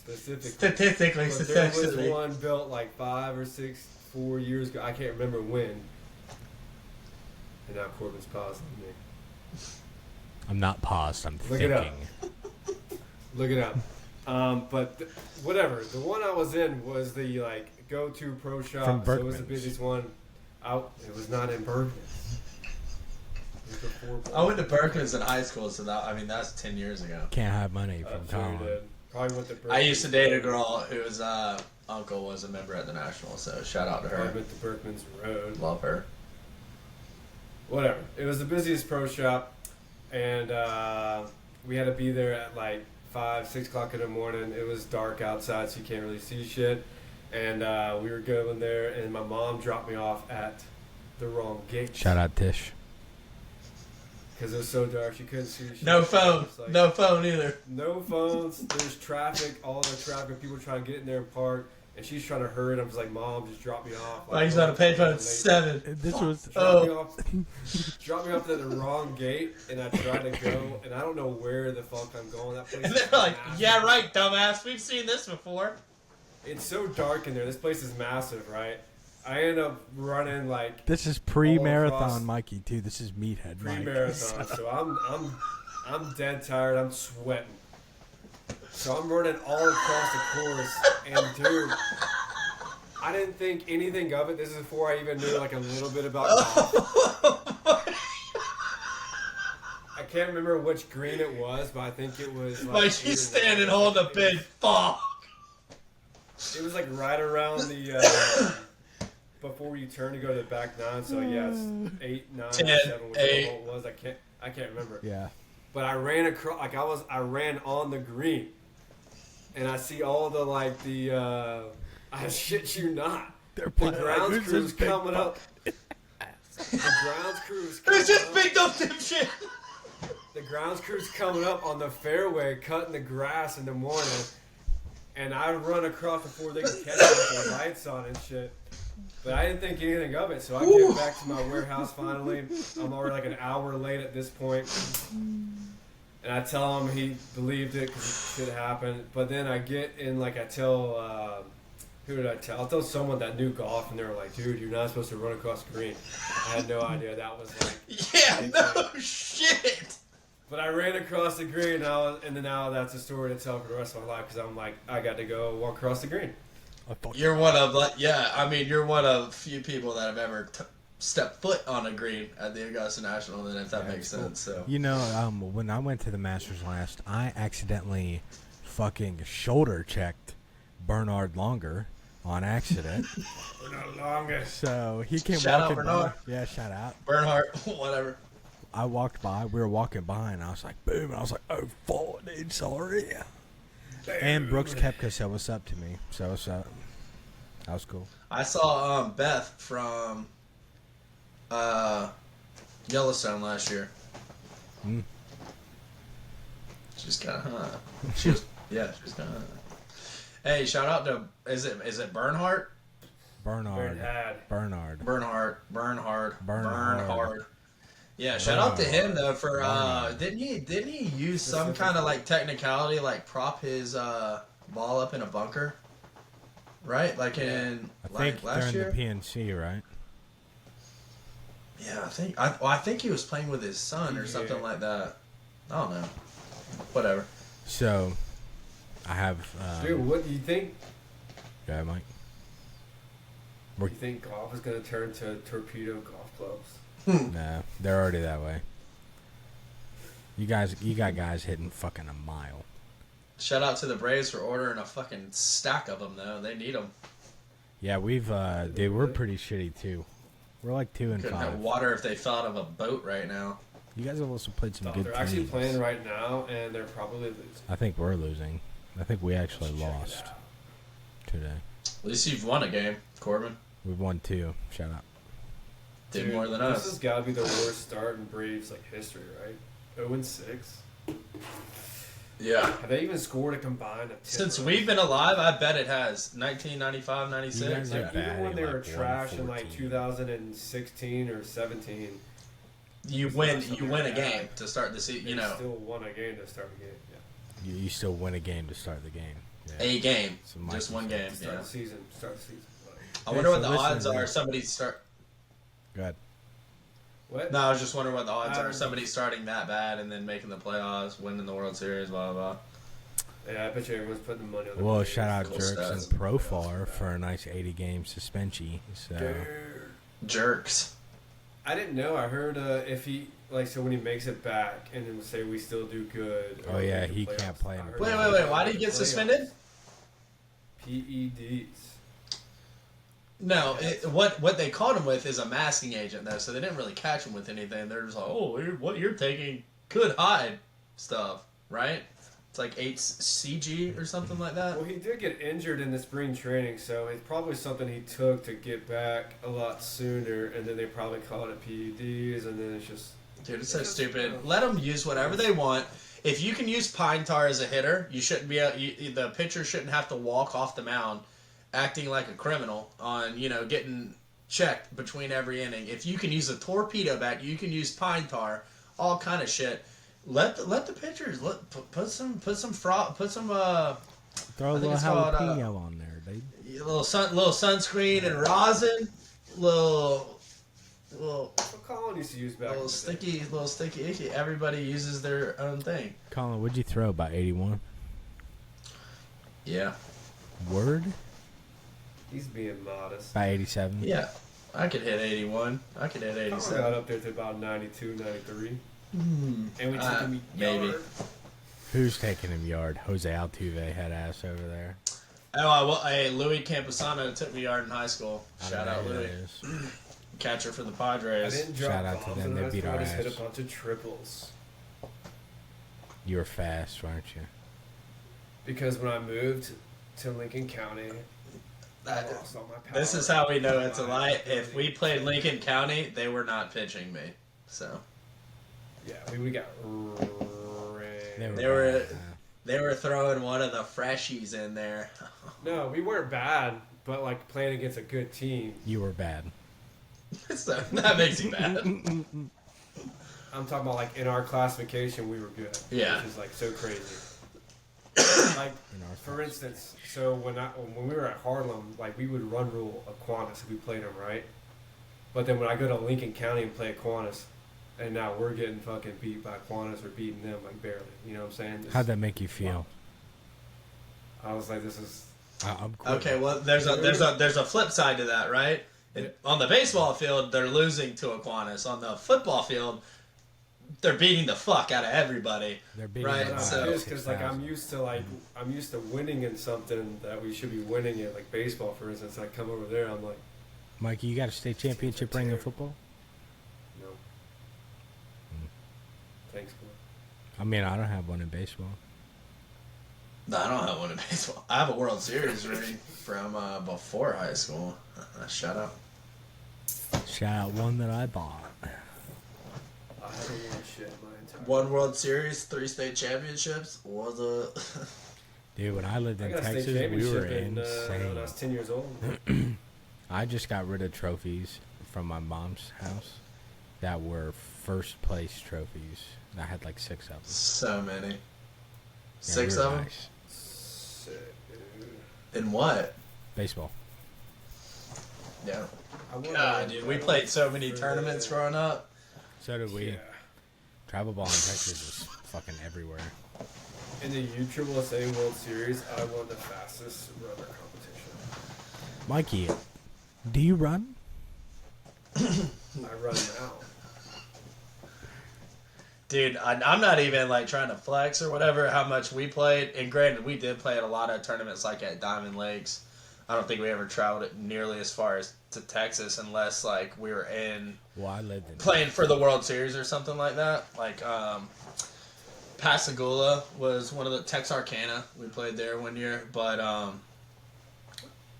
But Statistically, there was one built like 4 years ago. I can't remember when. And now Corbin's pausing me. I'm not paused. I'm Look it up. thinking. Look it up. But whatever. The one I was in was the like go-to pro shop. From So it was the Berkman's. busiest one. It was not in Berkman. I went to Berkman's in high school, so that's 10 years ago. Can't have money from Collin. Probably went to Berkman's. I used to date a girl whose uncle was a member at the National, so shout out to Probably her. went to Berkman's Road. Love her. Whatever. It was the busiest pro shop, and we had to be there at like 5, 6 o'clock in the morning. It was dark outside, so you can't really see shit. And we were going there, and my mom dropped me off at the wrong gate. Shout out Tish. Because it was so dark, she couldn't see shit. No phone. It's like, No phone either. No phones. There's traffic. All the traffic. People trying to get in there and park. And she's trying to hurry. And I'm just like, Mom, just drop me off. Like, he's on a payphone at 7. This was Drop me off to the wrong gate, and I tried to go, and I don't know where the fuck I'm going. That place. And is they're like, massive. yeah, right, dumbass. We've seen this before. It's so dark in there. This place is massive, right? I end up running like This is all pre-marathon, across- Mikey. Too. This is meathead, Mike. pre-marathon, so I'm dead tired. I'm sweating. So I'm running all across the course, and dude, I didn't think anything of it. This is before I even knew like a little bit about golf. I can't remember which green it was, but I think it was like. Like, she's standing holding a big fuck. It was like right around the before you turn to go to the back nine. So yes, 8, 9, 10, 7, whichever 8. hole it was. I can't remember. Yeah. But I ran across, like I ran on the green, and I see all the I shit you not, They're the playing grounds like, crew's who's this big coming up. The grounds crew's coming Who's this up. big dumb dipshit? The grounds crew's coming up on the fairway, cutting the grass in the morning, and I run across before they can catch me with the lights on and shit. But I didn't think anything of it, so I get back to my warehouse finally. I'm already like an hour late at this point. And I tell him he believed it because it could happen. But then I get in, like I tell, who did I tell? I'll tell someone that knew golf, and they were like, dude, you're not supposed to run across the green. I had no idea that was like. Yeah, no shit. But I ran across the green, and then now that's a story to tell for the rest of my life because I'm like, I got to go walk across the green. You're one of you're one of few people that have ever stepped foot on a green at the Augusta National. Then, if that makes sense. So when I went to the Masters last, I accidentally fucking shoulder checked Bernard Longer on accident. Bernard Longer. So he came shout walking out Bernard. by. Yeah, shout out Bernhard. Whatever. I walked by. We were walking by, and I was like, "Boom!" And I was like, "Oh, fuck, dude, sorry." And Brooks Koepka said, "What's up?" to me. So what's up? That was cool. I saw Beth from Yellowstone last year. She's kind of she was she's kind of. Hey, shout out to is it Bernhard? Bernard. Yeah, shout out to him though for didn't he use some kind of like technicality like prop his ball up in a bunker? Right? Like in I think last year? the PNC, right? Yeah, I think he was playing with his son or something like that. I don't know. Whatever. So I have Dude, what do you think? Yeah, Mike. Do you think golf is going to turn to torpedo golf clubs? Nah, they're already that way. You got guys hitting fucking a mile. Shout out to the Braves for ordering a fucking stack of them though. They need them. Yeah, we're pretty shitty too. We're like 2-5. Couldn't have water if they fell out of a boat right now. You guys have also played some good They're teams. actually playing right now, and they're probably losing. I think we're losing. I think we actually lost today. At least you've won a game, Corbin. We've won 2. Shout out. Did more than This us. has got to be the worst start in Braves history, right? 0-6. Yeah. Have they even scored a combined of 10 Since runs? we've been alive, I bet it has. 1995, 96. You guys are Even when batting they were like trash in 114. 2016 or 17, You win a game to start the season. they still won a game to start the game. Yeah. You still win a game to start the game. Yeah. A game, So just Mikey one game. Start Yeah. the season. Start the season. I wonder what so the listen, odds are. man. Somebody start. Go ahead. What? No, I was just wondering what the odds are. Somebody starting that bad and then making the playoffs, winning the World Series, blah blah. Yeah, I bet you everyone's putting the money on the Well, Braves. shout out Cool Jerks stats. and Profar for a nice 80-game suspension. So Dude. Jerks. I didn't know. I heard if he so when he makes it back and then say we still do good. Oh, or yeah, make the he playoffs. can't play in I the heard Wait. that. Why did he get suspended? PEDs. No, what they caught him with is a masking agent though, so they didn't really catch him with anything. They're just like, oh, what you're taking could hide stuff, right? It's like 8 CG or something like that. Well, he did get injured in the spring training, so it's probably something he took to get back a lot sooner, and then they probably called it PEDs, and then it's just... Dude, it's so stupid. Let them use whatever they want. If you can use pine tar as a hitter, you shouldn't be the pitcher shouldn't have to walk off the mound acting like a criminal on, getting checked between every inning. If you can use a torpedo bat, you can use pine tar, all kind of shit. Let the pitchers put some throw a I think little it's called, jalapeno on there, dude. little sunscreen and rosin, little What Collin used to use back in the day. little sticky icky. Everybody uses their own thing. Colin, what'd you throw? About 81? Yeah. Word? He's being modest. About 87? Yeah. I could hit 81. I could hit Collin got 87. up there to about 92, 93. Hmm. And we took him maybe. yard. Who's taking him yard? Jose Altuve head ass over there. Hey, Louis Camposano took me yard in high school. I Shout don't out know who Louis. that is. Catcher for the I Padres. didn't drop Shout out to bombs them, in they high beat school, our I just hit ass. a bunch of triples. You were fast, weren't you? Because when I moved to Lincoln County, I That- lost all my power. This is how we know it's a My lie. If ability. we played Lincoln County, they were not pitching me. So Yeah, we got They were- they were throwing one of the freshies in there. No, we weren't bad, but playing against a good team. You were bad. So, that makes you mad. I'm talking about in our classification, we were good. Yeah. Which is so crazy. In our For instance, so when we were at Harlem, we would run rule Aquinas if we played them, right? But then when I go to Lincoln County and play Aquinas, and now we're getting fucking beat by Aquinas or beating them barely. You know what I'm saying? How'd that make you feel? I was like, this is I'm quitting. Okay, well, there's a flip side to that, right? On the baseball field, they're losing to Aquinas. On the football field, they're beating the fuck out of everybody. They're beating right. them by So because I'm used to winning in something that we should be winning in, like baseball, for instance. I come over there, I'm like, Mikey, you got a state championship ring in football? no. Thanks, man. I mean, I don't have one in baseball. no, I don't have one in baseball. I have a World Series ring from before high school. Shout out. Shout out one that I bought. I haven't won shit my entire One World Series, 3 state championships. Was a Dude, when I lived I in got a state Texas, we were championship when I insane. was 10 years old. I just got rid of trophies from my mom's house that were first place trophies. I had like 6 of them. so many. Yeah, 6 we were of them. nice. Sick, dude. In what? Baseball. Yeah. I won God, a dude, we medal played so many for tournaments the- growing up. So did we. Yeah. Travel ball in Texas is fucking everywhere. In the USSSA World Series, I won the fastest runner competition. Mikey, do you run? I run now. Dude, I'm not even like trying to flex or whatever how much we played. And granted, we did play at a lot of tournaments like at Diamond Lakes. I don't think we ever traveled it nearly as far as to Texas unless like we were in Well, I lived in playing for the World Series or something like that. Like Pascagoula was one of the Texarkana. We played there one year, but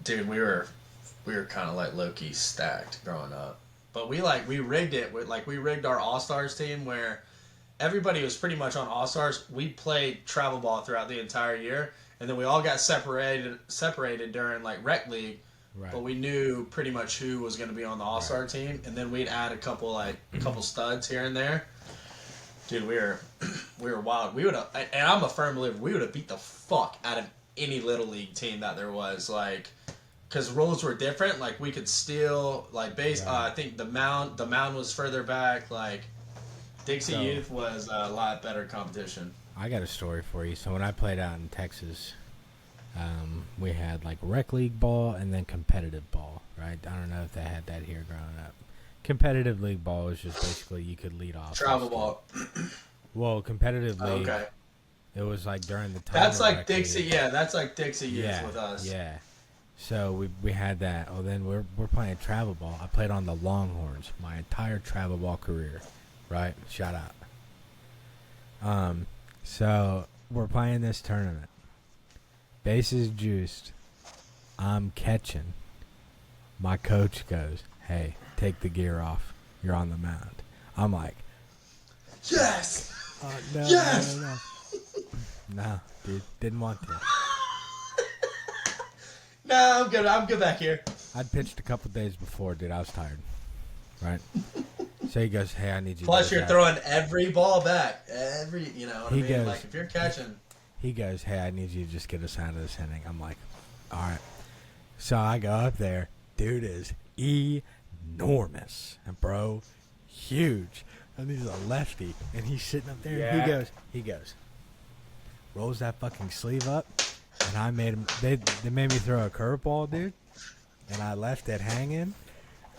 dude, we were kind of like low key stacked growing up. But we rigged it with we rigged our All Stars team where everybody was pretty much on All Stars. We played travel ball throughout the entire year, and then we all got separated during like rec league. Right. But we knew pretty much who was going to be on the All Star team, and then we'd add a couple studs here and there. Dude, we were wild. We would have, and I'm a firm believer, we would have beat the fuck out of any little league team that there was. Like, because rules were different. Like we could steal base. Right. I think the mound was further back. Like Dixie So- Youth was a lot better competition. I got a story for you. So when I played out in Texas, we had like rec league ball and then competitive ball, right? I don't know if they had that here growing up. Competitive league ball is just basically you could lead off. Travel ball. Well, competitive league, Okay. it was like during the time. That's of like rec Dixie. league. Yeah, that's like Dixie Youth Yeah, with us. yeah. So we had that. Oh, then we're playing travel ball. I played on the Longhorns my entire travel ball career, right? Shout out. So we're playing this tournament. Bases juiced. I'm catching. My coach goes, "Hey, take the gear off. You're on the mound." I'm like, Yes. no, Yes! no. No, dude, didn't want to. No, I'm good. I'm good back here. I'd pitched a couple days before, dude. I was tired. Right? So he goes, "Hey, I need you." Plus, to you're go throwing every ball back. You know what I He mean? goes- Like, if you're catching. He goes, "Hey, I need you to just get us out of this inning." I'm like, "All right." So I go up there. Dude is enormous. And bro, huge. And he's a lefty. And he's sitting up there. Yeah. And he goes, rolls that fucking sleeve up. And I made him, they made me throw a curveball, dude. And I left it hanging.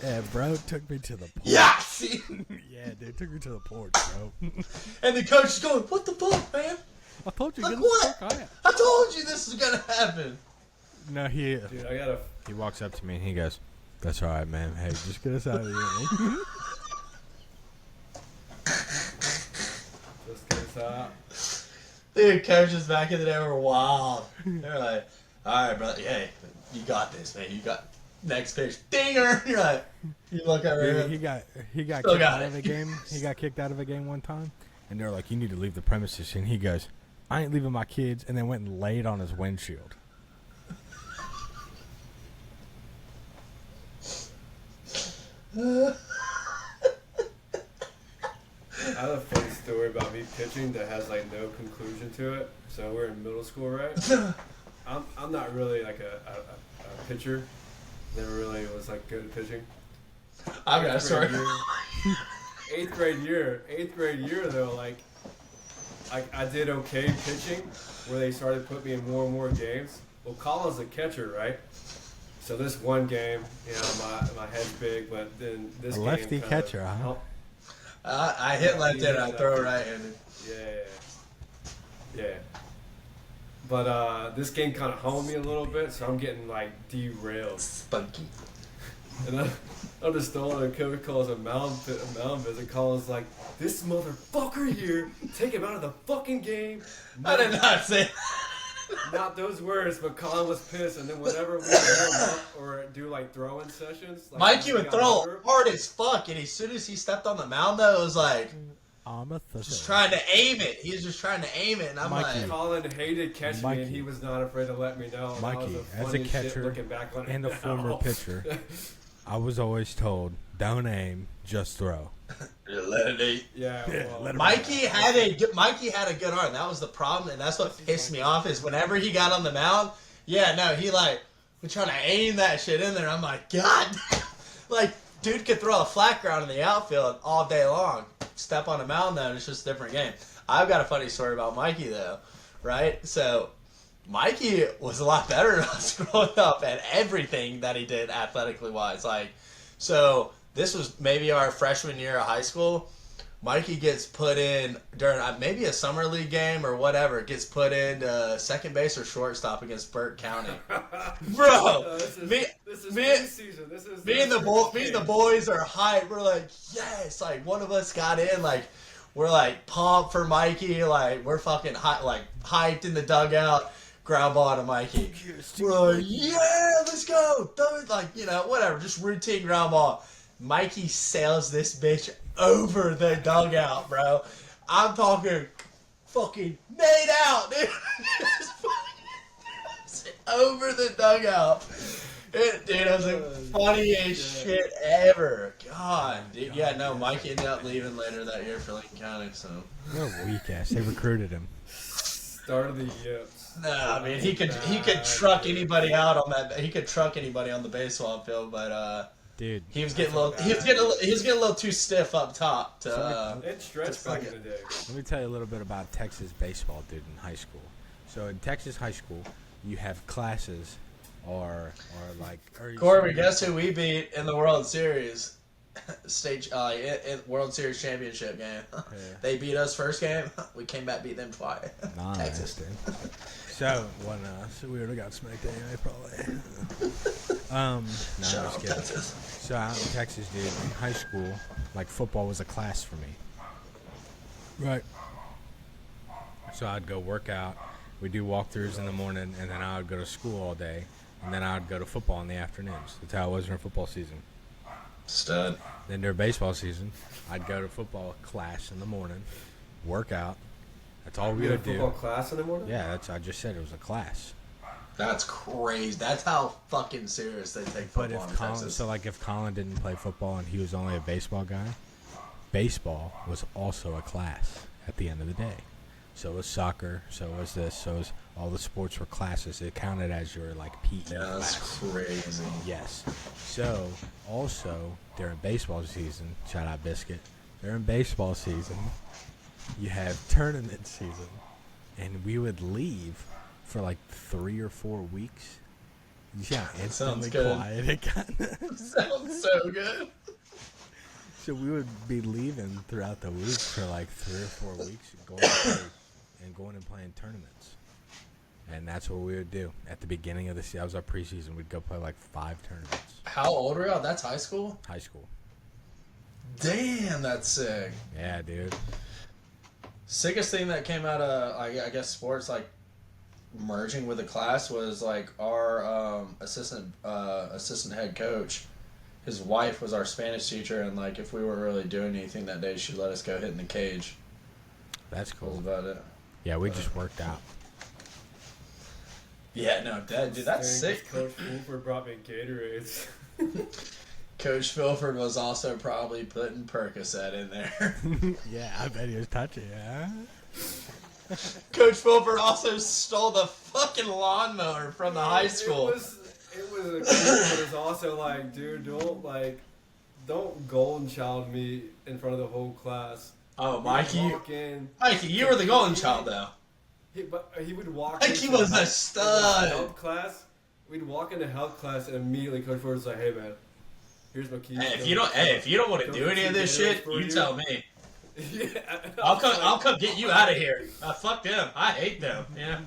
And bro took me to the porch. Yeah! See? Yeah, dude, took me to the porch, bro. And the coach is going, what the fuck, man? I told you, Like, get the what? fuck out. I told you this was going to happen. No, Dude, I gotta. he walks up to me and he goes, "That's all right, man. Hey, just get us out of here." Just get us out. Dude, coaches back in the day were wild. They're like, all right, brother. Hey, you got this, man. You got next pitch. Dinger! You're like, you look over Dude, here. he got Still kicked got out it. of a game. He got kicked out of a game one time, and they're like, "You need to leave the premises." And he goes, "I ain't leaving my kids," and then went and laid on his windshield. I have a funny story about me pitching that has like no conclusion to it. So we're in middle school, right? I'm not really like a pitcher. Never really was like good at pitching. I've got a story. Eighth grade year though, like I did okay pitching, where they started putting me in more and more games. Well, Collin's a catcher, right? So this one game, my head's big, but then this game lefty kinda catcher, huh? helped. I hit left-handed, I throw right-handed. Yeah. But this game kind of honed me a little bit, so I'm getting like derailed. Spunky. And I'm just throwing a coach calls a mound visit. Colin's like, this motherfucker here, take him out of the fucking game. I did not say Not those words, but Collin was pissed. And then whenever we warm up or do like throwing sessions, like, Mikey would throw hard as fuck, and as soon as he stepped on the mound, though, it was like just trying to aim it. He was just trying to aim it, and I'm Mikey. like, Colin hated catching Mikey. me, and he was not afraid to let me know. And Mikey, that was the as a funniest shit catcher looking back on it and a now. former pitcher, I was always told, don't aim, just throw. let it eat. Yeah, well, let him Mikey had a good arm. That was the problem, and that's what pissed me off. Is whenever he got on the mound, he like was trying to aim that shit in there. I'm like, God, like dude could throw a flat ground in the outfield all day long. Step on a mound though, and it's just a different game. I've got a funny story about Mikey though, right? So Mikey was a lot better than us growing up at everything that he did athletically wise. Like, so this was maybe our freshman year of high school. Mikey gets put in during maybe a summer league game or whatever. Gets put in second base or shortstop against Burt County. Bro, me and the boys are hyped. We're like, yes! Like one of us got in. Like we're like pumped for Mikey. Like we're fucking hyped in the dugout. Ground ball to Mikey. We're like, yeah, let's go. Like whatever. Just routine ground ball. Mikey sails this bitch over the dugout, bro. I'm talking fucking made out, dude. Over the dugout. Dude, it was the funniest shit ever. God, dude. Yeah, no, Mikey ended up leaving later that year for Lincoln County, so. What a weak ass. They recruited him. Start of the yips. No, I mean he could truck anybody out on that. He could truck anybody on the baseball field, but dude, he was getting a little too stiff up top to. It stretched back in the day. let me tell you a little bit about Texas baseball, dude, in high school. So in Texas high school, you have classes or Corby, guess who we beat in the World Series? In World Series championship game. They beat us first game. We came back, beat them twice. Nice, Texas. dude. So we would have got smacked anyway, probably. No, Shut I'm up, just kidding. Texas. So out in Texas, dude, in high school, like football was a class for me. Right. So I'd go work out. We'd do walkthroughs in the morning, and then I would go to school all day, and then I would go to football in the afternoons. That's how it was during football season. Stud. Then during baseball season, I'd go to football class in the morning, work out. That's all we would do. Football class in the morning? Yeah, I just said it was a class. That's crazy. That's how fucking serious they take But football in if Collin, Texas. so like if Collin didn't play football and he was only a baseball guy, baseball was also a class at the end of the day. So was soccer, so was this, so was all the sports were classes. It counted as your like PE Yeah, that's class. crazy. Yes. So also during baseball season, shout out Biscuit. During baseball season, you have tournament season, and we would leave for like 3 or 4 weeks. You see how instantly good. quiet it got? Sounds so good. So we would be leaving throughout the week for like 3 or 4 weeks and going and playing tournaments. And that's what we would do. At the beginning of the season, that was our preseason. We'd go play like 5 tournaments. How old are you? That's high school? High school. Damn, that's sick. Yeah, dude. Sickest thing that came out of, I guess, sports, like, merging with the class was, like, our assistant head coach. His wife was our Spanish teacher, and, like, if we weren't really doing anything that day, she'd let us go hit in the cage. That's That was cool. about it. Yeah, we just worked out. Yeah, no, dude, that's sick. Coach Fulford brought me Gatorades. Coach Filford was also probably putting Percocet in there. Yeah, I bet he was touching, yeah. Coach Filford also stole the fucking lawnmower from the high school. It was a cool, but it's also like, dude, don't golden child me in front of the whole class. Oh, Mikey. Walk in, Mikey, you were the golden child, though. He would walk. Mikey into was a stud. Health class. We'd walk into health class and immediately Coach Ford was like, "Hey man, here's my keys." Hey, if you don't want to do any of this shit, you tell me. Yeah, I'll come get you out of here. Fuck them. I hate them. Yeah.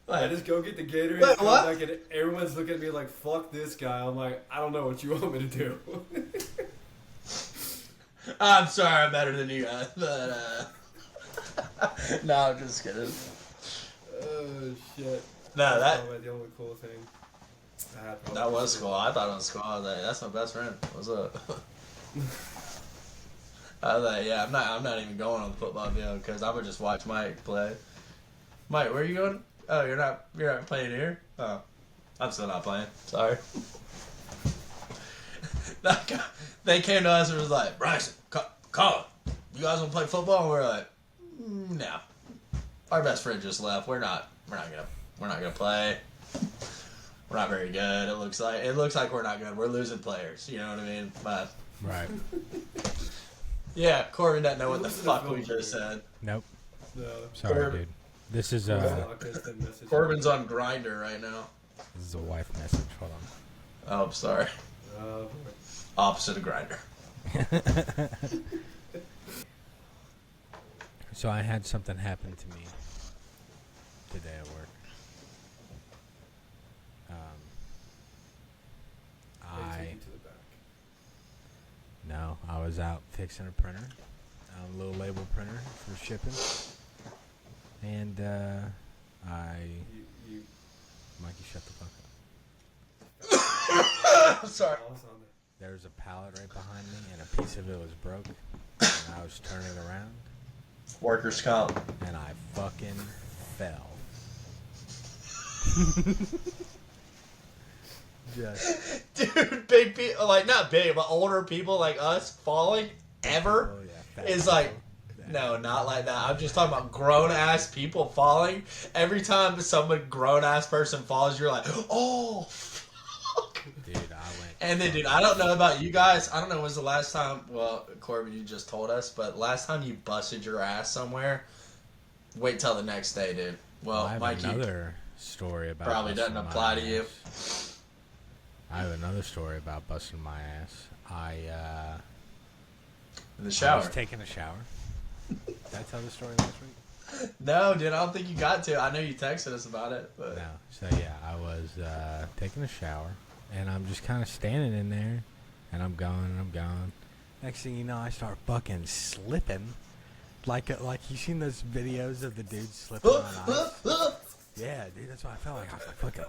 I just go get the Gatorade. Wait, come what? back and everyone's looking at me like, "Fuck this guy." I'm like, I don't know what you want me to do. I'm sorry, I'm better than you guys, but no, I'm just kidding. Oh shit. No, That's probably the only cool thing. that was cool. I thought it was cool. I was like, that's my best friend. What's up? I was like, yeah, I'm not even going on the football field because I'm gonna just watch Mike play. Mike, where are you going? Oh, you're not playing here? Oh, I'm still not playing. Sorry. They came to us and was like, Bryson, Collin, you guys want to play football? And we're like, no. Our best friend just left. We're not gonna play. We're not very good. It looks like we're not good. We're losing players. You know what I mean? But Right. yeah, Corbin doesn't know what the fuck we just said. Nope. No. Sorry, dude. This is Corbin's on Grinder right now. this is a wife message. Hold on. Oh, I'm sorry. Opposite of Grinder. So I had something happen to me today at work. I was out fixing a printer, a little label printer for shipping, and Mikey, shut the fuck up. Sorry. There was a pallet right behind me, and a piece of it was broke, and I was turning around, Workers' comp. and I fucking fell. Just, Dude, big people, like, not big, but older people like us falling ever oh yeah, fat is like, people. no, not like that. I'm just talking about grown-ass people falling. Every time some grown-ass person falls, you're like, oh, fuck. Dude, I went. And then, dude, I don't know about you guys. I don't know when was the last time, well, Corbin, you just told us, but last time you busted your ass somewhere, wait till the next day, dude. Well, I have Mikey another story about probably busting doesn't my apply to you. ass. I have another story about busting my ass. In the I shower. was taking a shower. Did I tell the story last week? No, dude, I don't think you got to. I know you texted us about it, but No. So yeah, I was taking a shower, and I'm just kind of standing in there, and I'm going. Next thing you know, I start fucking slipping, like you seen those videos of the dude slipping on ice. Yeah, dude, that's what I felt like. I was like, fucking.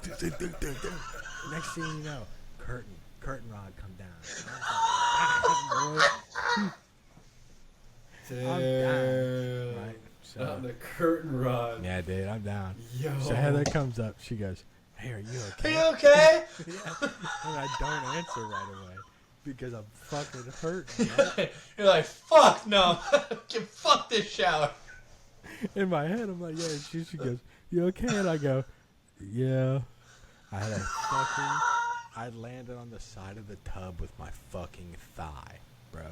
Next thing you know, curtain rod come down. I'm down. Right. So, The curtain rod. yeah, dude, I'm down. Yo. So Heather comes up. She goes, "Hey, are you are okay?" you okay? Yeah. And I don't answer right away because I'm fucking hurt. Right? You're like, fuck no, fuck this shower. In my head, I'm like, "Yeah." She goes, "You okay?" And I go, "Yeah." I landed on the side of the tub with my fucking thigh, bro.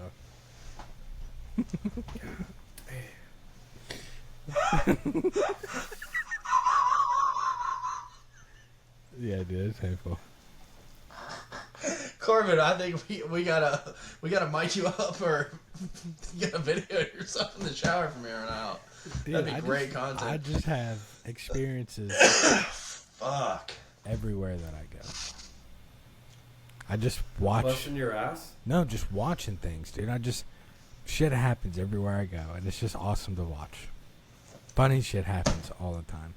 Yeah, dude, it's painful. Corbin, I think we gotta mic you up or get a video of yourself in the shower from here on out. Dude, That'd be great content. I just have experiences Fuck. everywhere that I go. I just watch. Busting your ass? No, just watching things, dude. Shit happens everywhere I go, and it's just awesome to watch. Funny shit happens all the time.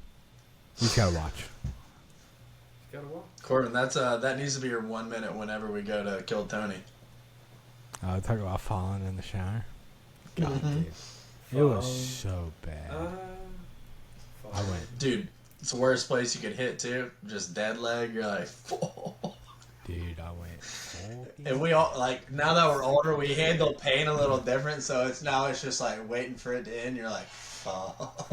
You just gotta watch. You gotta walk. Corbin, that needs to be your 1 minute whenever we go to kill Tony. Talk about falling in the shower. God, dude. It was so bad. I went, Dude, it's the worst place you could hit too. Just dead leg. You're like, dude, I went. and we all like now that we're older, we handle pain a little different. So it's just like waiting for it to end. You're like, fuck.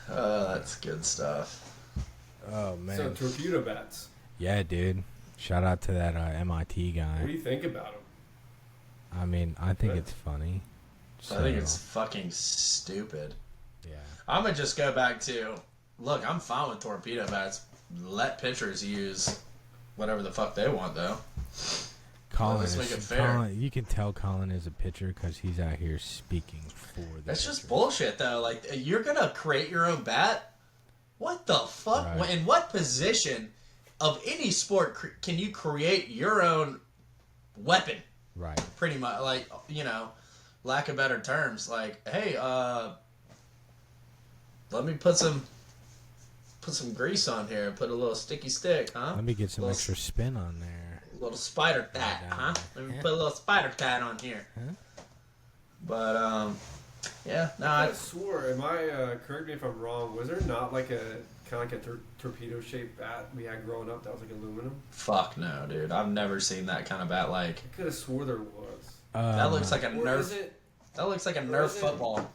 Oh, that's good stuff. Oh man. So torpedo bats. Yeah, dude. Shout out to that MIT What do guy. you think about them? I mean, I think it's funny. I think it's fucking stupid. Yeah. I'm gonna just go back to, look, I'm fine with torpedo bats. Let pitchers use whatever the fuck they want, though. Colin let's is, make it fair. Colin, you can tell Colin is a pitcher because he's out here speaking for the That's just pitchers. bullshit, though. Like, you're gonna create your own bat? What the fuck? Right. In what position of any sport can you create your own weapon? Right. Pretty much, like, you know, lack of better terms. Like, hey, let me put some grease on here. Put a little sticky stick, huh? Let me get some little, extra spin on there. Little spider tat, huh? Let me put a little spider tat on here. Huh? But yeah, no, I swore. Am I correct me if I'm wrong? Was there not like a kind of like a torpedo shaped bat we had growing up that was like aluminum? fuck no, dude. I've never seen that kind of bat. Like, I could have swore there was. that looks like a Or Nerf. is it? That looks like a or Nerf is it- football.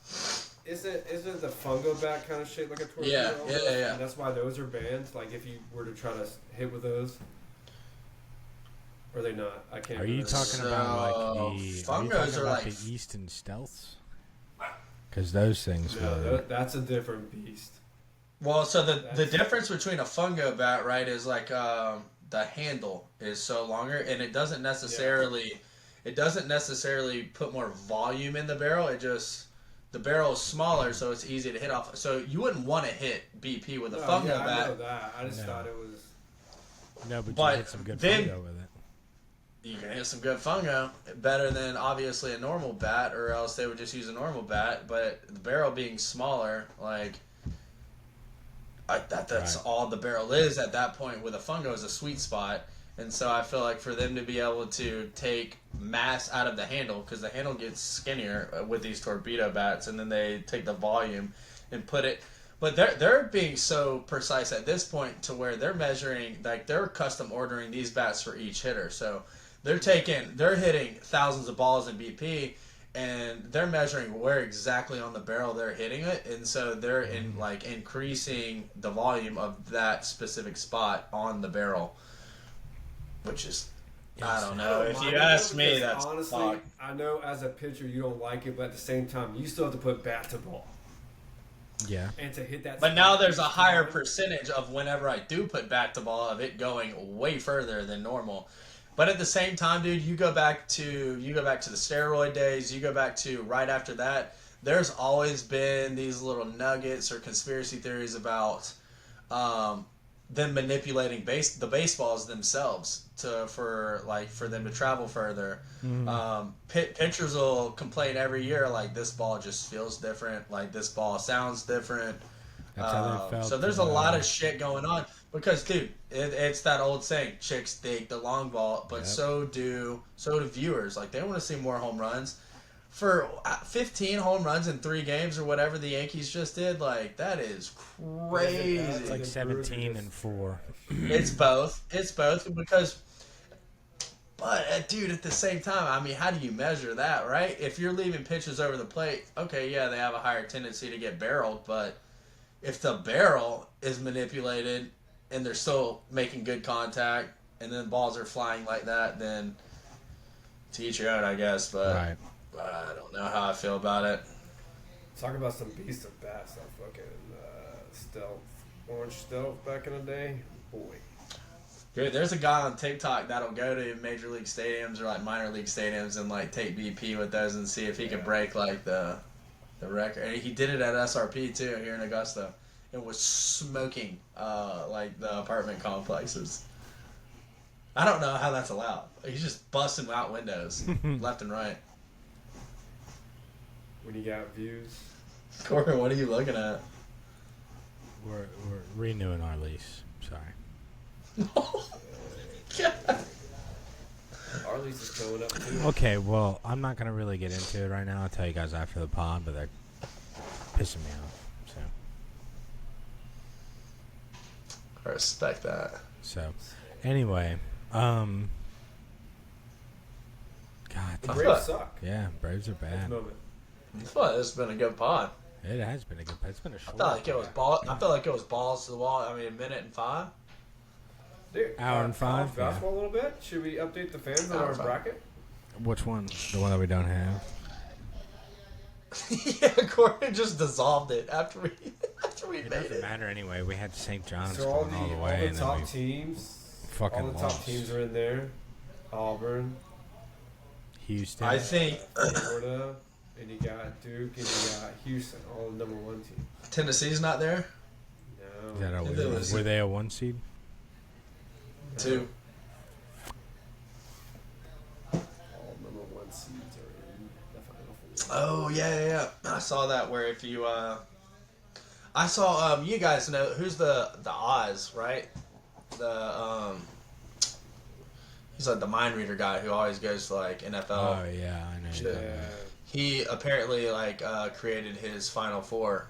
Isn't the fungo bat kind of shaped like a torpedo? Yeah, almost? yeah. And that's why those are banned. Like if you were to try to hit with those, or are they not? I can't. Are you remember. talking about like the? Are you fungos talking are about like- the Easton Stealths? Because those things No, were. that's a different beast. Well, so the That's- difference between a fungo bat, right, is like the handle is so longer, and it doesn't necessarily put more volume in the barrel. It just the barrel is smaller, so it's easy to hit off. So you wouldn't want to hit BP with a No, fungo yeah, I bat. know that. I just No. thought it was. No, but But you hit some good then- fungo with it. You can hit some good fungo, better than obviously a normal bat, or else they would just use a normal bat. But the barrel being smaller, like that's Right. all the barrel is at that point. With a fungo is a sweet spot, and so I feel like for them to be able to take mass out of the handle, because the handle gets skinnier with these torpedo bats, and then they take the volume and put it. But they're being so precise at this point to where they're measuring, like they're custom ordering these bats for each hitter. So they're hitting thousands of balls in BP, and they're measuring where exactly on the barrel they're hitting it, and so they're increasing the volume of that specific spot on the barrel, which is I don't know. If you ask me, that's honestly. fuck. I know as a pitcher you don't like it, but at the same time you still have to put bat to ball Yeah. and to hit that. But now there's a spot higher each time. percentage of whenever I do put bat to ball of it going way further than normal. But at the same time, dude, you go back to the steroid days. You go back to right after that. There's always been these little nuggets or conspiracy theories about them manipulating the baseballs themselves for them to travel further. Pitchers will complain every year like this ball just feels different, like this ball sounds different. That's how they felt. So there's a lot of shit going on because, dude, it's that old saying: chicks dig the long ball, but Yep. so do viewers. Like they want to see more home runs. For 15 home runs in 3 games or whatever the Yankees just did, like that is crazy. It's like 17 and 4. It's both. Because, but dude, at the same time, I mean, how do you measure that, right? If you're leaving pitches over the plate, okay, yeah, they have a higher tendency to get barreled, but if the barrel is manipulated and they're still making good contact and then balls are flying like that, then to each your own, I guess. But Right. I don't know how I feel about it. Talk about some beast of bats. That fucking orange stealth back in the day. Boy. Dude, there's a guy on TikTok that'll go to major league stadiums or like minor league stadiums and like take BP with those and see if he can break like the record. And he did it at SRP too here in Augusta. It was smoking like the apartment complexes. I don't know how that's allowed. He's just busting out windows left and right. When you got views. Corbin, what are you looking at? We're renewing our lease. Sorry. Our lease is going up too. Okay, well, I'm not going to really get into it right now. I'll tell you guys after the pod, but they're pissing me off. I respect that. So, anyway, God The damn. Braves suck. Yeah, Braves are At the bad. moment. I feel like this has been a good pod. It has been a good. It's been a I short. felt like it was I felt like it was balls to the wall. I mean, a minute and 5. Dude, Hour and 5, college basketball a little bit. Should we update the fans on Hour our and 5. bracket? Which one? The one that we don't have. Yeah, Gordon just dissolved it after we It made doesn't it. matter anyway. We had St. John's So all going all the the way, and then top we teams, fucking all the top lost. teams are in there. Auburn, Houston. I think Florida, and you got Duke, and you got Houston, all the number 1 team. Tennessee's not there. No, Is that a, If it was- were they a 1 seed? 2. all number 1 seeds are in the Final Four. Oh yeah. I saw that where if you I saw you guys know who's the Oz, right? The he's like the mind reader guy who always goes to like NFL. Oh yeah, I know. Shit. Yeah. He apparently like created his Final Four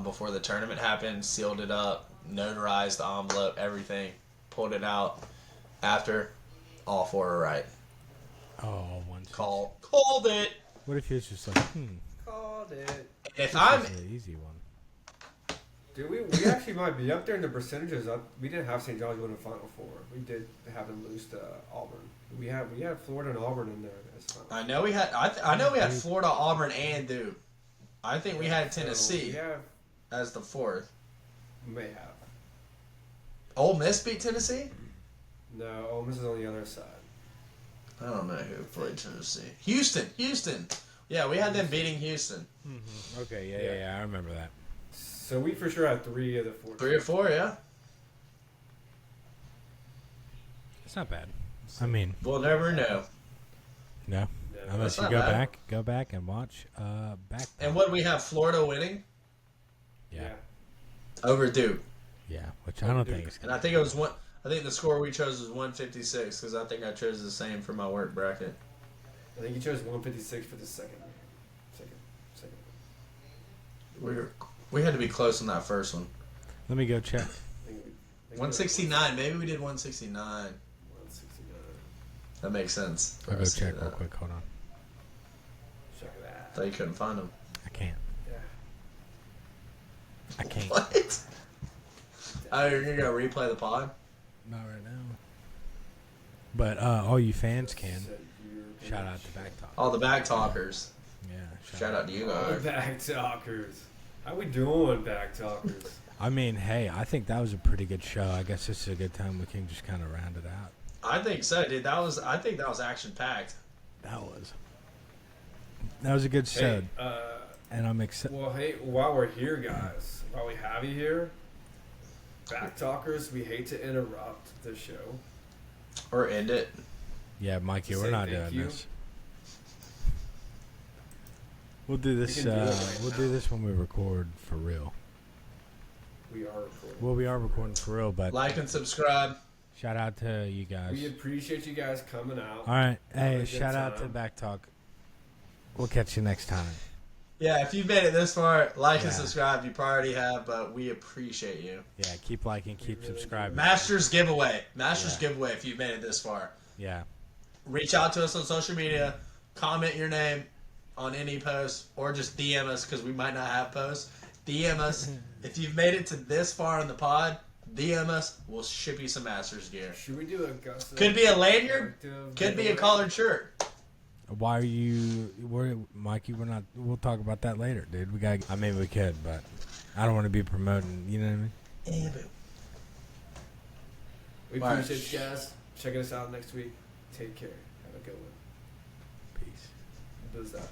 before the tournament happened, sealed it up, notarized the envelope, everything, pulled it out after. All 4 are right. Oh, 1 seed. Called it. What if he was just like, Called it. If this I'm is an easy one. Dude, we actually might be up there in the percentages. We didn't have St. John's win the Final Four. We did have them lose to Auburn. We had Florida and Auburn in there as Final I know we had. I know we had Florida, Auburn, and Duke. I think we had Tennessee So we have, as the 4th. may have. Ole Miss beat Tennessee. No, Ole Miss is on the other side. I don't know who played Tennessee. Houston. Yeah, we had them beating Houston. Okay, Yeah. yeah, I remember that. So we for sure had 3 of the 4. 3 or 4, yeah. It's not bad. I mean, We'll never know. no. No, Unless that's you not go bad. back and watch back. And what we have Florida winning Yeah. over Duke, Yeah, which I don't Duke. think is and I think it was one. I think the score we chose was 156 because I think I chose the same for my work bracket. I think you chose 156 for the second. We had to be close on that first one. Let me go check. I think we 169. Maybe we did 169. 169. That makes sense. I'll go us to do check real that. quick. Hold on. Check that. Thought you couldn't find them. I can't. Yeah. I can't. What? Oh, you're gonna replay the pod? Not right now. But all you fans can. Said you're Shout gonna out to Back Talk. All the back talkers. Yeah. Shout out to you All the guys. back talkers. How we doing, back talkers? I mean, hey, I think that was a pretty good show. I guess this is a good time we can just kind of round it out. I think so, dude. I think that was action packed. That was a good show, Hey, and I'm excited. well, hey, while we're here, guys, while we have you here, back talkers, we hate to interrupt the show. Or end it. Yeah, Mikey, Say we're not thank doing you. this. We'll do this. can do it right We'll now. do this when we record for real. We are recording. Well, we are recording for real, but Like and subscribe. shout out to you guys. We appreciate you guys coming out. All right, Have a hey, good shout out to time. Back Talk. We'll catch you next time. Yeah, if you've made it this far, like and Yeah. subscribe. You probably already have, but we appreciate you. Yeah, keep liking, keep really do. subscribing. Masters giveaway. Masters Yeah. giveaway if you've made it this far. Yeah, Reach out to us on social media. Comment your name on any post or just DM us because we might not have posts. DM us. If you've made it to this far in the pod, DM us. We'll ship you some Masters gear. Should we do a Augusta? Could be a lanyard. collective Could be a giveaway? collared shirt. why are you? Mikey? We're not. We'll talk about that later, dude. We got. I mean, we could, but I don't want to be promoting. You know what I mean? Yeah, but We Bye. appreciate you guys checking us out next week. Take care. Have a good one. Peace. Buzz that.